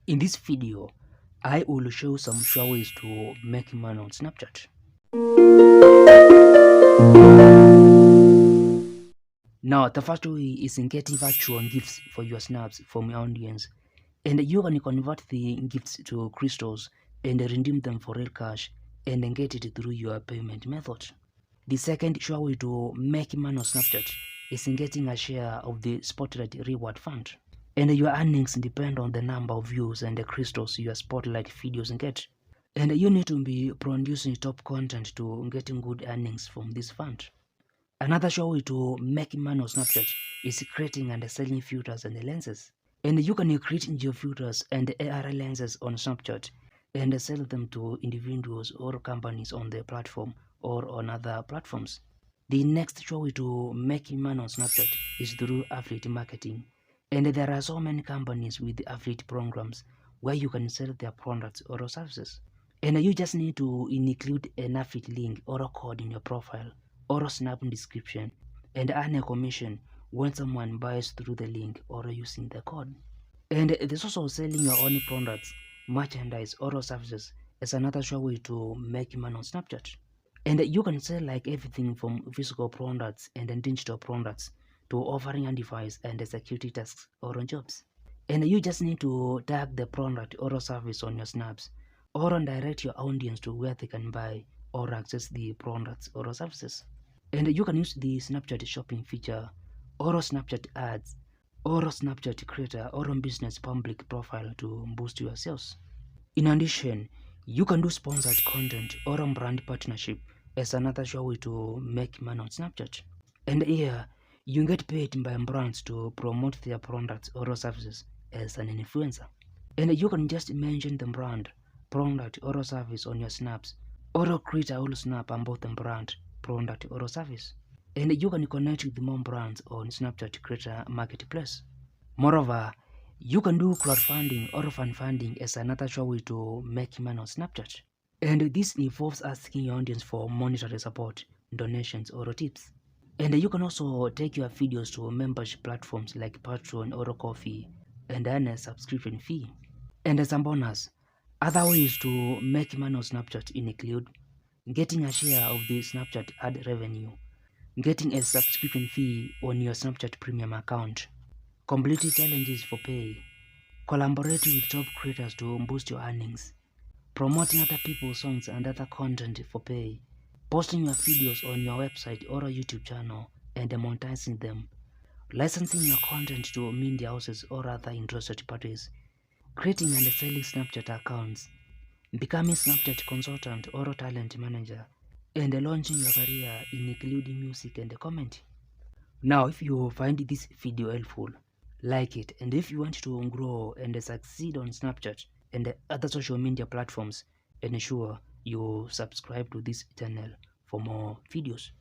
In this video, I will show some sure ways to make money on Snapchat. Now, the first way is in getting virtual gifts for your snaps from your audience. And you can convert the gifts to crystals and redeem them for real cash and get it through your payment method. The second sure way to make money on Snapchat is in getting a share of the Spotlight Reward Fund. And your earnings depend on the number of views and the crystals your Spotlight videos get. And you need to be producing top content to getting good earnings from this fund. Another sure way to make money on Snapchat is creating and selling filters and lenses. And you can create geo filters and AR lenses on Snapchat and sell them to individuals or companies on the platform or on other platforms. The next sure way to make money on Snapchat is through affiliate marketing. And there are so many companies with affiliate programs where you can sell their products or services. And you just need to include an affiliate link or a code in your profile or a snap description and earn a commission when someone buys through the link or using the code. And there's also selling your own products, merchandise or services as another sure way to make money on Snapchat. And you can sell like everything from physical products and digital products to offering a device and security tasks or jobs. And you just need to tag the product or service on your snaps or direct your audience to where they can buy or access the products or services. And you can use the Snapchat shopping feature or Snapchat ads or Snapchat creator or business public profile to boost your sales. In addition, you can do sponsored content or brand partnership as another sure way to make money on Snapchat. And here, you get paid by brands to promote their products or services as an influencer. And you can just mention the brand, product or service on your snaps or create a whole snap about the brand, product or service. And you can connect with more brands on Snapchat Creator Marketplace. Moreover, you can do crowdfunding or fan funding as another sure way to make money on Snapchat. And this involves asking your audience for monetary support, donations, or tips. And you can also take your videos to membership platforms like Patreon or Coffee and earn a subscription fee. And as a bonus, other ways to make money on Snapchat include getting a share of the Snapchat ad revenue, getting a subscription fee on your Snapchat premium account, completing challenges for pay, collaborating with top creators to boost your earnings, promoting other people's songs and other content for pay, posting your videos on your website or a YouTube channel and monetizing them, licensing your content to media houses or other interested parties, creating and selling Snapchat accounts, becoming Snapchat consultant or a talent manager, and launching your career in including music and comment. Now, if you find this video helpful, like it, and if you want to grow and succeed on Snapchat and other social media platforms, ensure you subscribe to this channel for more videos.